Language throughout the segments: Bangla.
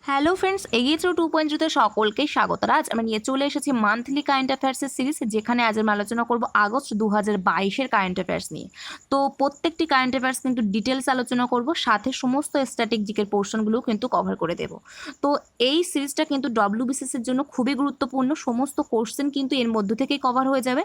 হ্যালো ফ্রেন্ডস, এগিয়ে চলো 2.0 সকলকে স্বাগত। আজ আমরা নিয়ে চলে এসেছি মান্থলি কারেন্ট অ্যাফেয়ার্সের সিরিজ, যেখানে আজ আমরা আলোচনা করব আগস্ট 2022-এর কারেন্ট অ্যাফেয়ার্স নিয়ে। তো প্রত্যেকটি কারেন্ট অ্যাফেয়ার্স কিন্তু ডিটেলস আলোচনা করব, সাথে সমস্ত স্ট্র্যাটেজিকের পোর্শনগুলোও কিন্তু কভার করে দেব। তো এই সিরিজটা কিন্তু ডব্লিউবিসিএসের জন্য খুবই গুরুত্বপূর্ণ। সমস্ত কোশ্চেন কিন্তু এর মধ্য থেকেই কভার হয়ে যাবে।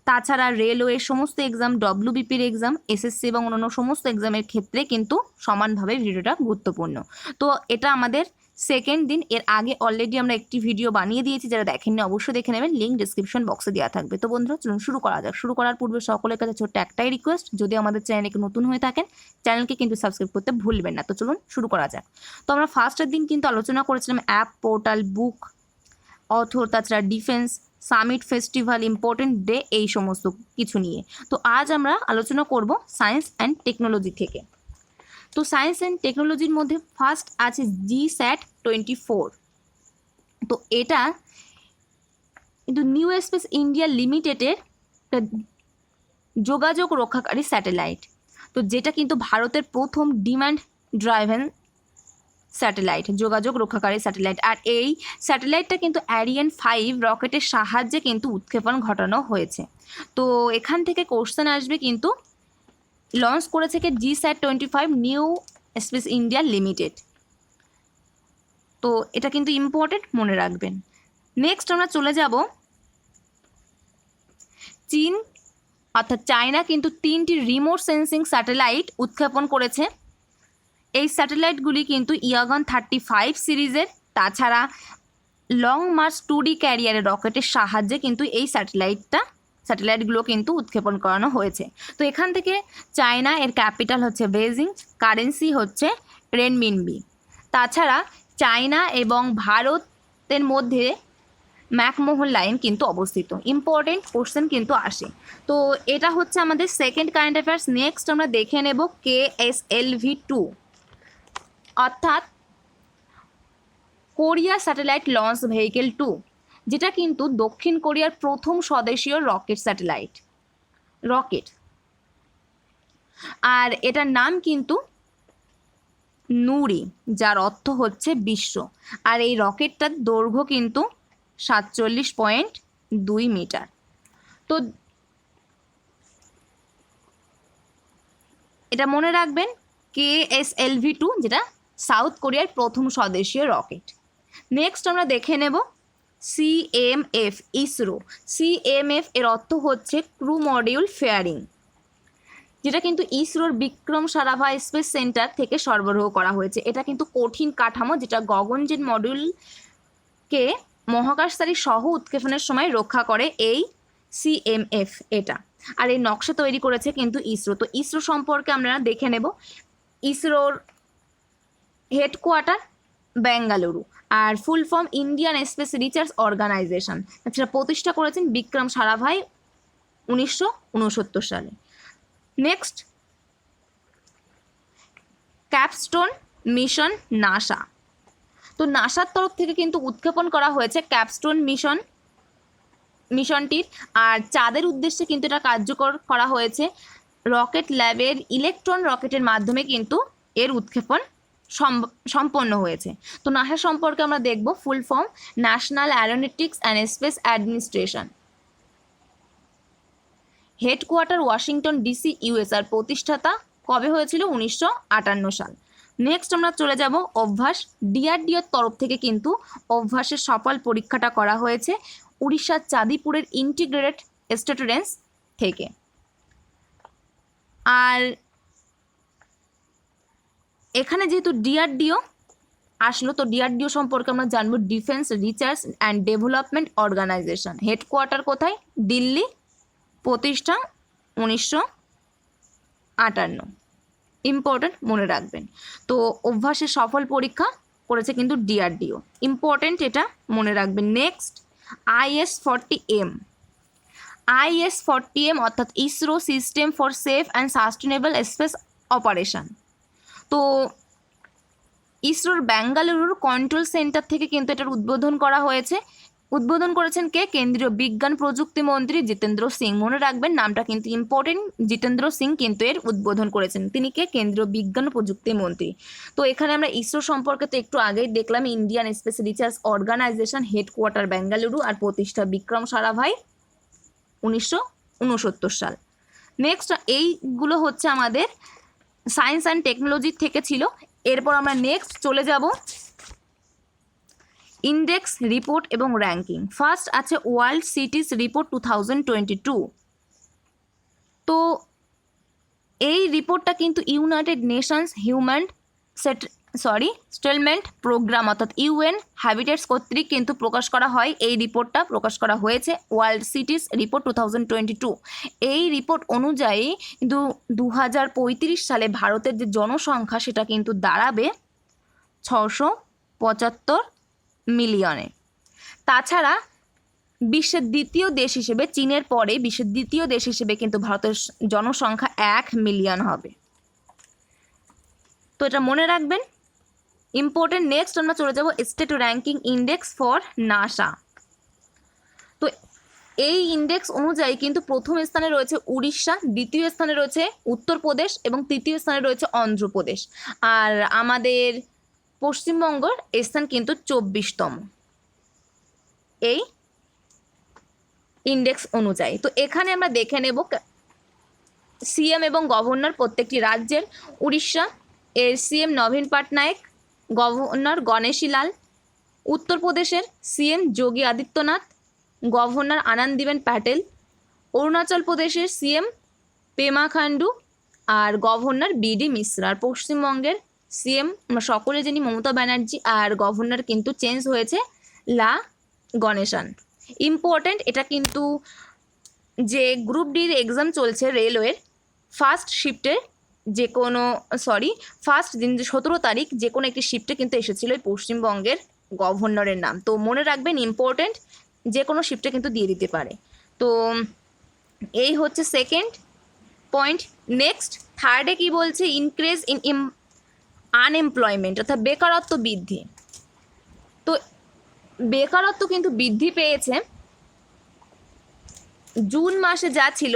তাছাড়া রেলওয়ের সমস্ত এক্সাম, ডব্লিউবিপির এক্সাম, এসএসসি এবং অন্যান্য সমস্ত এক্সামের ক্ষেত্রে কিন্তু সমানভাবে ভিডিওটা গুরুত্বপূর্ণ। তো এটা আমাদের সেকেন্ড দিন। এর আগে অলরেডি আমরা একটি ভিডিও বানিয়ে দিয়েছি, যারা দেখেননি অবশ্যই দেখে নেবেন, লিঙ্ক ডিসক্রিপশন বক্সে দেওয়া থাকবে। তো বন্ধুরা চলুন শুরু করা যাক। শুরু করার পূর্বে সকলের কাছে ছোট্ট একটাই রিকোয়েস্ট, যদি আমাদের চ্যানেলে নতুন হয়ে থাকেন চ্যানেলকে কিন্তু সাবস্ক্রাইব করতে ভুলবেন না। তো চলুন শুরু করা যাক। তো আমরা ফার্স্টের দিন কিন্তু আলোচনা করেছিলাম অ্যাপ, পোর্টাল, বুক, অথর, তাছাড়া defence, summit, festival, important day, এই সমস্ত কিছু নিয়ে। তো আজ আমরা আলোচনা করব সায়েন্স অ্যান্ড টেকনোলজি থেকে। তো সায়েন্স অ্যান্ড টেকনোলজির মধ্যে ফার্স্ট আছে GSAT-24। তো এটা কিন্তু নিউ স্পেস ইন্ডিয়া লিমিটেডের যোগাযোগ রক্ষাকারী স্যাটেলাইট। তো যেটা কিন্তু ভারতের প্রথম ডিমান্ড ড্রাইভেন স্যাটেলাইট, যোগাযোগ রক্ষাকারী স্যাটেলাইট। আর এই স্যাটেলাইটটা কিন্তু অ্যারিয়ান 5 রকেটের সাহায্যে কিন্তু উৎক্ষেপণ ঘটানো হয়েছে। তো এখান থেকে কোশ্চেন আসবে কিন্তু, লঞ্চ করেছে কি GSAT-25 new space India limited. তো এটা কিন্তু ইম্পর্টেন্ট, মনে রাখবেন। নেক্সট আমরা চলে যাব চীন, অর্থাৎ চায়না কিন্তু 3টি রিমোট সেন্সিং স্যাটেলাইট উৎক্ষেপণ করেছে। এই স্যাটেলাইটগুলি কিন্তু ইয়াগন 35 সিরিজের। তাছাড়া লং মার্চ 2D ক্যারিয়ারের রকেটের সাহায্যে কিন্তু এই স্যাটেলাইটগুলো কিন্তু উৎক্ষেপণ করানো হয়েছে। তো এখান থেকে চায়না, এর ক্যাপিটাল হচ্ছে বেজিং, কারেন্সি হচ্ছে রেনমিনবি। তাছাড়া চায়না এবং ভারতের মধ্যে ম্যাকমোহন লাইন কিন্তু অবস্থিত। ইম্পর্টেন্ট কোশ্চেন কিন্তু আসে। তো এটা হচ্ছে আমাদের সেকেন্ড কারেন্ট অ্যাফেয়ার্স। নেক্সট আমরা দেখে নেব KSLV-2, অর্থাৎ কোরিয়া স্যাটেলাইট লঞ্চ ভেহিকেল 2, যেটা কিন্তু দক্ষিণ কোরিয়ার প্রথম স্বদেশীয় রকেট। আর এটার নাম কিন্তু নুরি, যার অর্থ হচ্ছে বিশ্ব। আর এই রকেটটার দৈর্ঘ্য কিন্তু 47.2 মিটার। তো এটা মনে রাখবেন, KSLV-2 যেটা সাউথ কোরিয়ার প্রথম স্বদেশীয় রকেট। নেক্সট আমরা দেখে নেব CMF, ইসরো। CMF এর অর্থ হচ্ছে ক্রু মডিউল ফেয়ারিং, যেটা কিন্তু ইসরোর বিক্রম সারাভাই স্পেস সেন্টার থেকে সরবরাহ করা হয়েছে। এটা কিন্তু কঠিন কাঠামো, যেটা গগনযান মডিউলকে মহাকাশচারী সহ উৎক্ষেপণের সময় রক্ষা করে এই CMF এটা। আর এই নকশা তৈরি করেছে কিন্তু ইসরো। তো ইসরো সম্পর্কে আমরা দেখে নেব। ইসরোর হেডকোয়ার্টার বেঙ্গালুরু, আর full form Indian Space Research Organisation. এছাড়া প্রতিষ্ঠা করেছেন বিক্রম সারাভাই 1969 সালে। Next capstone mission, NASA. তো নাসার তরফ থেকে কিন্তু উৎক্ষেপণ করা হয়েছে ক্যাপস্টোন মিশনটির। আর চাঁদের উদ্দেশ্যে কিন্তু এটা কার্যকর করা হয়েছে। রকেট ল্যাবের ইলেকট্রন রকেটের মাধ্যমে কিন্তু এর উৎক্ষেপণ সম্পন্ন হয়েছে। তো নাসা সম্পর্কে আমরা দেখব। Full form national Aeronautics and space administration, headquarter Washington DC, US। আর প্রতিষ্ঠাতা কবে হয়েছিল? 1958 সাল। নেক্সট আমরা চলে যাব অভ্যাস। DRDOর তরফ থেকে কিন্তু অভ্যাসের সফল পরীক্ষাটা করা হয়েছে উড়িষ্যার চাঁদিপুরের ইন্টিগ্রেটেড স্ট্যাটারেন্স থেকে। আর এখানে যেহেতু DRDO আসলো, তো DRDO সম্পর্কে আমরা জানবো। Defence research and development organisation, headquarter কোথায়? দিল্লি, প্রতিষ্ঠা 1958। ইম্পর্টেন্ট, মনে রাখবেন। তো অভ্যাসের সফল পরীক্ষা করেছে কিন্তু DRDO। ইম্পর্টেন্ট, এটা মনে রাখবেন। নেক্সট IS-40M, অর্থাৎ ISRO system for safe and sustainable space operation. তো ইসরোর বেঙ্গালুরুর কন্ট্রোল সেন্টার থেকে কিন্তু এটার উদ্বোধন করা হয়েছে উদ্বোধন করেছেন কে? কেন্দ্রীয় বিজ্ঞান প্রযুক্তি মন্ত্রী জিতেন্দ্র সিং। মনে রাখবেন নামটা কিন্তু ইম্পর্টেন্ট, জিতেন্দ্র সিং কিন্তু এর উদ্বোধন করেছেন। তিনি কে? কেন্দ্রীয় বিজ্ঞান প্রযুক্তি মন্ত্রী। তো এখানে আমরা ইসরো সম্পর্কে তো একটু আগেই দেখলাম, Indian Space Research Organisation, headquarter Bengaluru, আর প্রতিষ্ঠা বিক্রম সারাভাই 1969 সাল। নেক্সট এইগুলো হচ্ছে আমাদের সায়েন্স অ্যান্ড টেকনোলজি থেকে ছিল। এরপর আমরা নেক্সট চলে যাব ইন্ডেক্স রিপোর্ট এবং র্যাঙ্কিং। ফার্স্ট আছে ওয়ার্ল্ড সিটিজ রিপোর্ট 2022। তো এই রিপোর্টটা কিন্তু united nations human settlement programme অর্থাৎ ইউএন হ্যাবিটেটস কর্তৃক কিন্তু প্রকাশ করা হয়। এই রিপোর্টটা প্রকাশ করা হয়েছে ওয়ার্ল্ড সিটিজ রিপোর্ট 2022। এই রিপোর্ট অনুযায়ী কিন্তু 2035 সালে ভারতের যে জনসংখ্যা সেটা কিন্তু দাঁড়াবে 675 মিলিয়নে। তাছাড়া বিশ্বের দ্বিতীয় দেশ হিসেবে, চীনের পরে বিশ্বের দ্বিতীয় দেশ হিসেবে কিন্তু ভারতের জনসংখ্যা 1 মিলিয়ন হবে। তো এটা মনে রাখবেন, ইম্পর্টেন্ট। নেক্সট আমরা চলে যাব state ranking index for NASA. তো এই ইন্ডেক্স অনুযায়ী কিন্তু প্রথম স্থানে রয়েছে উড়িষ্যা, দ্বিতীয় স্থানে রয়েছে উত্তরপ্রদেশ এবং তৃতীয় স্থানে রয়েছে অন্ধ্রপ্রদেশ। আর আমাদের পশ্চিমবঙ্গের স্থান কিন্তু 24তম এই ইন্ডেক্স অনুযায়ী। তো এখানে আমরা দেখে নেব সিএম এবং গভর্নর প্রত্যেকটি রাজ্যের। উড়িষ্যা এর সিএম নবীন পটনায়ক, গভর্নর গণেশী লাল। উত্তরপ্রদেশের সিএম যোগী আদিত্যনাথ, গভর্নর আনন্দীবেন প্যাটেল। অরুণাচল প্রদেশের সিএম পেমা খান্ডু আর গভর্নর বিডি মিশ্রা। আর পশ্চিমবঙ্গের সিএম আমরা সকলে জানি মমতা ব্যানার্জি, আর গভর্নর কিন্তু চেঞ্জ হয়েছে লা গণেশন। ইম্পর্ট্যান্ট, এটা কিন্তু যে গ্রুপ ডির এক্সাম চলছে রেলওয়ের, ফার্স্ট শিফটের যে কোনো ফার্স্ট দিন 17 তারিখ যে কোনো একটি শিফটে কিন্তু এসেছিল এই পশ্চিমবঙ্গের গভর্নরের নাম। তো মনে রাখবেন ইম্পর্ট্যান্ট, যে কোনো শিফটে কিন্তু দিয়ে দিতে পারে। তো এই হচ্ছে সেকেন্ড পয়েন্ট। নেক্সট থার্ডে কি বলছে? ইনক্রিজ ইন আনএমপ্লয়মেন্ট অর্থাৎ বেকারত্ব বৃদ্ধি। তো বেকারত্ব কিন্তু বৃদ্ধি পেয়েছে, জুন মাসে যা ছিল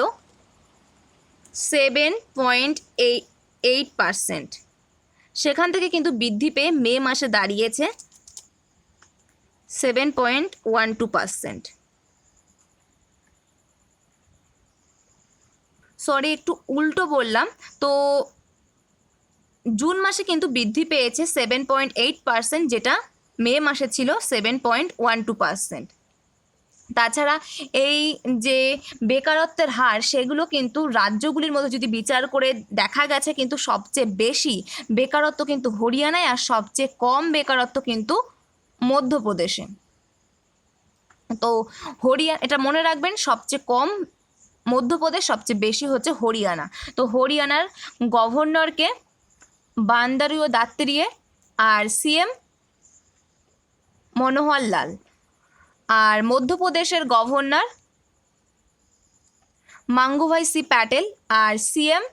7.8%, সেখান থেকে কিন্তু বৃদ্ধি পেয়ে মে মাসে দাঁড়িয়েছে 7.12%। সরি, একটু উল্টো বললাম। তো জুন মাসে কিন্তু বৃদ্ধি পেয়েছে 7.8%, যেটা মে মাসে ছিল 7.12%। তাছাড়া এই যে বেকারত্বের হার সেগুলো কিন্তু রাজ্যগুলির মধ্যে যদি বিচার করে দেখা গেছে কিন্তু সবচেয়ে বেশি বেকারত্ব কিন্তু হরিয়ানায়, আর সবচেয়ে কম বেকারত্ব কিন্তু মধ্যপ্রদেশে। তো এটা মনে রাখবেন, সবচেয়ে কম মধ্যপ্রদেশ, সবচেয়ে বেশি হচ্ছে হরিয়ানা। তো হরিয়ানার গভর্নরকে বান্দারিও দাত্রিয়ে আর সিএম মনোহর লাল, আর মধ্যপ্রদেশের গভর্নর মাঙ্গুভাই সি প্যাটেল আর সিএম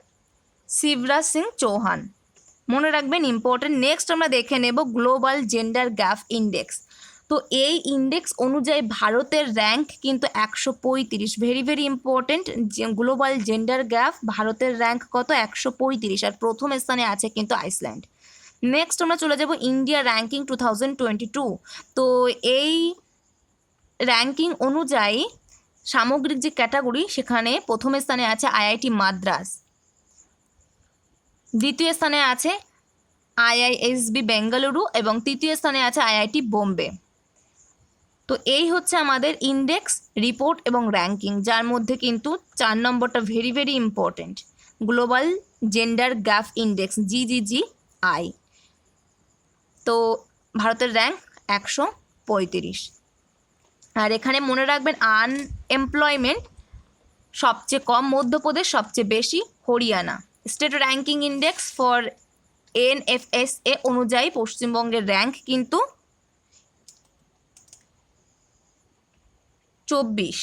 শিবরাজ সিং চৌহান। মনে রাখবেন ইম্পর্টেন্ট। নেক্সট আমরা দেখে নেব গ্লোবাল জেন্ডার গ্যাপ ইন্ডেক্স। তো এই ইন্ডেক্স অনুযায়ী ভারতের র্যাঙ্ক কিন্তু 135। Very very important, global gender gap ভারতের র্যাঙ্ক কত? 135, আর প্রথম স্থানে আছে কিন্তু আইসল্যান্ড। নেক্সট আমরা চলে যাব ইন্ডিয়া র্যাঙ্কিং 2022। তো এই র্যাঙ্কিং অনুযায়ী সামগ্রিক যে ক্যাটাগরি সেখানে প্রথম স্থানে আছে আইআইটি মাদ্রাস, দ্বিতীয় স্থানে আছে আইআইএসবি বেঙ্গালুরু এবং তৃতীয় স্থানে আছে আইআইটি বোম্বে। তো এই হচ্ছে আমাদের ইন্ডেক্স, রিপোর্ট এবং র্যাঙ্কিং, যার মধ্যে কিন্তু 4 নম্বরটা very very important, global gender gap index GGGI। তো ভারতের র্যাঙ্ক 135। আর এখানে মনে রাখবেন আনএমপ্লয়মেন্ট সবচেয়ে কম মধ্যপ্রদেশ, সবচেয়ে বেশি Haryana. State ranking index for NFSA অনুযায়ী পশ্চিমবঙ্গের র্যাঙ্ক কিন্তু 24।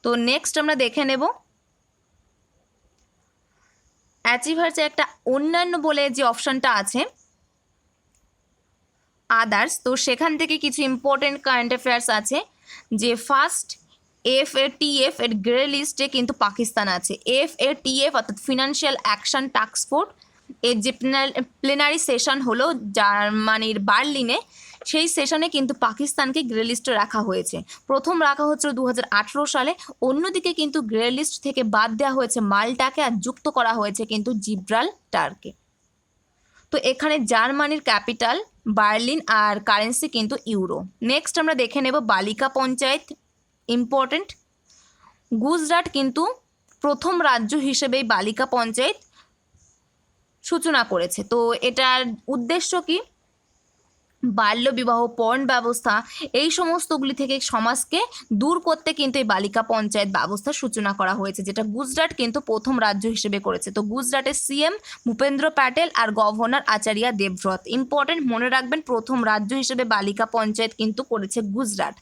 তো নেক্সট আমরা দেখে নেব অ্যাচিভার্সে একটা অন্যান্য বলে যে অপশানটা আছে আদার্স, তো সেখান থেকে কিছু ইম্পর্টেন্ট কারেন্ট অ্যাফেয়ার্স আছে। যে ফার্স্ট FATF এর গ্রে লিস্টে কিন্তু পাকিস্তান আছে। FATF অর্থাৎ ফিনান্সিয়াল অ্যাকশন টাস্ক ফোর্স এর যে প্লেনারি সেশন হলো জার্মানির বার্লিনে, সেই সেশনে কিন্তু পাকিস্তানকে গ্রে লিস্টে রাখা হয়েছে। প্রথম রাখা হচ্ছিল 2018 সালে। অন্যদিকে কিন্তু গ্রে লিস্ট থেকে বাদ দেওয়া হয়েছে মাল্টাকে আর যুক্ত করা হয়েছে কিন্তু জিব্রাল্টারকে। তো এখানে জার্মানির ক্যাপিটাল বার্লিন আর কারেন্সি কিন্তু ইউরো। নেক্সট আমরা দেখে নেব বালিকা পঞ্চায়েত, ইম্পর্টেন্ট। গুজরাট কিন্তু প্রথম রাজ্য হিসেবেই বালিকা পঞ্চায়েত সূচনা করেছে। তো এটার উদ্দেশ্য কি? বাল্যবিবাহ, পর্ন ব্যবস্থা, এই সমস্তগুলি থেকে সমাজকে দূর করতে কিন্তু এই বালিকা পঞ্চায়েত ব্যবস্থার সূচনা করা হয়েছে, যেটা গুজরাট কিন্তু প্রথম রাজ্য হিসেবে করেছে। তো গুজরাটের CM ভূপেন্দ্র প্যাটেল আর গভর্নর আচার্য দেবব্রত। ইম্পর্টেন্ট, মনে রাখবেন প্রথম রাজ্য হিসেবে বালিকা পঞ্চায়েত কিন্তু করেছে গুজরাট।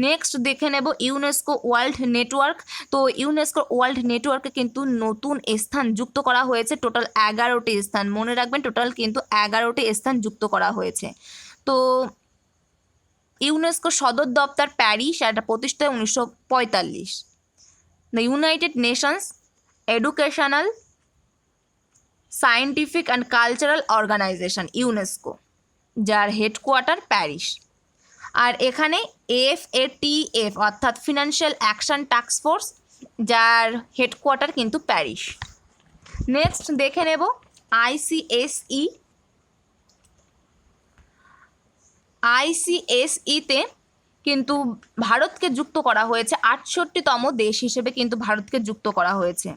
নেক্সট দেখে নেব ইউনেস্কো ওয়ার্ল্ড নেটওয়ার্ক। তো ইউনেস্কো ওয়ার্ল্ড নেটওয়ার্কে কিন্তু নতুন স্থান যুক্ত করা হয়েছে, টোটাল 11টি স্থান। মনে রাখবেন টোটাল কিন্তু 11টি স্থান যুক্ত করা হয়েছে। তো ইউনেস্কো সদর দপ্তর প্যারিস, এটা প্রতিষ্ঠা 1945। The united nations educational, scientific and cultural organisation UNESCO, যার হেডকোয়ার্টার প্যারিস। আর এখানে FATF অর্থাৎ ফিনান্সিয়াল অ্যাকশন টাস্ক ফোর্স, যার হেডকোয়ার্টার কিন্তু প্যারিস। নেক্সট দেখে নেব ICSE-তে কিন্তু ভারতকে যুক্ত করা হয়েছে, 68তম দেশ হিসেবে কিন্তু ভারতকে যুক্ত করা হয়েছে।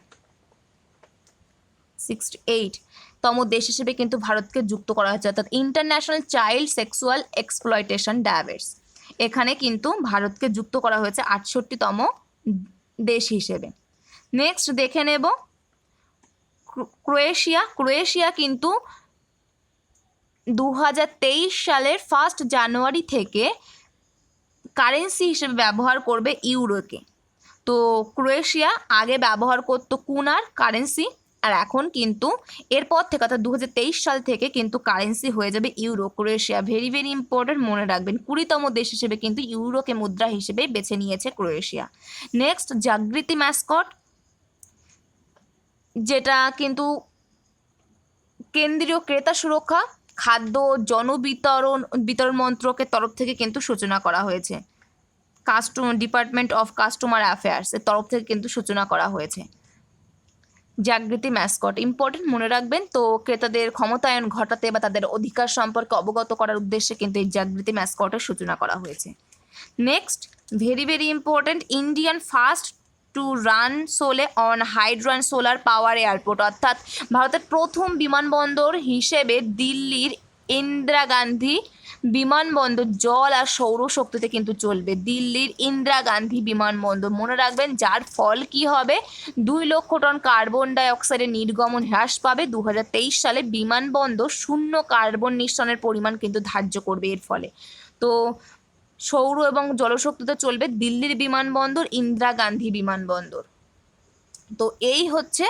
68তম দেশ হিসেবে কিন্তু ভারতকে যুক্ত করা হয়েছে, অর্থাৎ ইন্টারন্যাশনাল চাইল্ড সেক্সুয়াল এক্সপ্লয়টেশন ড্যাভেটস, এখানে কিন্তু ভারতকে যুক্ত করা হয়েছে 68তম দেশ হিসেবে। নেক্সট দেখে নেব ক্রোয়েশিয়া কিন্তু 2023 সালের 1 জানুয়ারি থেকে কারেন্সি হিসেবে ব্যবহার করবে ইউরোকে। তো ক্রোয়েশিয়া আগে ব্যবহার করতো কুনার কারেন্সি, আর এখন কিন্তু এরপর থেকে অর্থাৎ 2023 সাল থেকে কিন্তু কারেন্সি হয়ে যাবে euro. Croatia very very important, মনে রাখবেন 20তম দেশ হিসেবে কিন্তু ইউরোকে মুদ্রা হিসেবে বেছে নিয়েছে ক্রোয়েশিয়া। নেক্সট জাগৃতি ম্যাসকট, যেটা কিন্তু কেন্দ্রীয় ক্রেতা সুরক্ষা, খাদ্য বিতরণ মন্ত্রকের তরফ থেকে কিন্তু সূচনা করা হয়েছে। ডিপার্টমেন্ট অফ কাস্টমার অ্যাফেয়ার্স এর তরফ থেকে কিন্তু সূচনা করা হয়েছে জাগৃতি ম্যাসকট। ইম্পর্টেন্ট, মনে রাখবেন। তো ক্রেতাদের ক্ষমতায়ন ঘটাতে বা তাদের অধিকার সম্পর্কে অবগত করার উদ্দেশ্যে কিন্তু এই জাগৃতি ম্যাসকটের সূচনা করা হয়েছে। Next very very important, Indian first to run solely on hydro and solar power airport, অর্থাৎ ভারতের প্রথম বিমানবন্দর হিসেবে দিল্লির ইন্দিরা গান্ধী বিমানবন্দর জল আর সৌরশক্তিতে কিন্তু চলবে। দিল্লির ইন্দিরা গান্ধী বিমানবন্দর, মনে রাখবেন, যার ফল কি হবে? 2 লক্ষ টন কার্বন ডাইঅক্সাইডের নির্গমন হ্রাস পাবে। 2023 সালে বিমানবন্দর 0 কার্বন নিঃসরণের পরিমাণ কিন্তু ধার্য করবে এর ফলে। তো সৌর এবং জলশক্তিতে চলবে দিল্লির বিমানবন্দর, ইন্দিরা গান্ধী বিমানবন্দর। তো এই হচ্ছে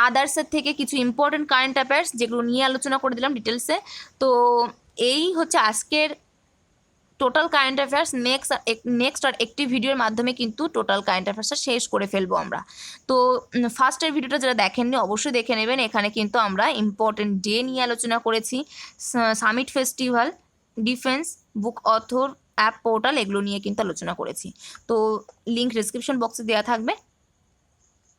আদার্সের থেকে কিছু ইম্পর্টেন্ট কারেন্ট অ্যাফেয়ার্স, যেগুলো নিয়ে আলোচনা করে দিলাম ডিটেলসে। তো এই হচ্ছে আজকের টোটাল কারেন্ট অ্যাফেয়ার্স। নেক্সট আর একটি ভিডিওর মাধ্যমে কিন্তু টোটাল কারেন্ট অ্যাফেয়ার্সটা শেষ করে ফেলবো আমরা। তো ফার্স্টের ভিডিওটা যারা দেখেননি অবশ্যই দেখে নেবেন। এখানে কিন্তু আমরা ইম্পর্টেন্ট ডে নিয়ে আলোচনা করেছি, সামিট ফেস্টিভ্যাল, ডিফেন্স, বুক অথর, অ্যাপ পোর্টাল, এগুলো নিয়ে কিন্তু আলোচনা করেছি। তো লিঙ্ক ডিসক্রিপশন বক্সে দেওয়া থাকবে,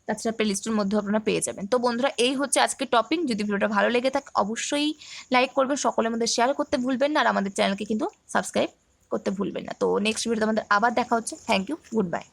তাছাড়া প্লেলিস্টের মধ্যে আপনারা পেয়ে যাবেন। তো বন্ধুরা, এই হচ্ছে আজকের টপিক। যদি ভিডিওটা ভালো লেগে থাকে অবশ্যই লাইক করবেন, সকলের মধ্যে শেয়ার করতে ভুলবেন না, আর আমাদের চ্যানেলকে কিন্তু সাবস্ক্রাইব করতে ভুলবেন না। তো নেক্সট ভিডিওতে আমাদের আবার দেখা হচ্ছে। Thank you, good bye.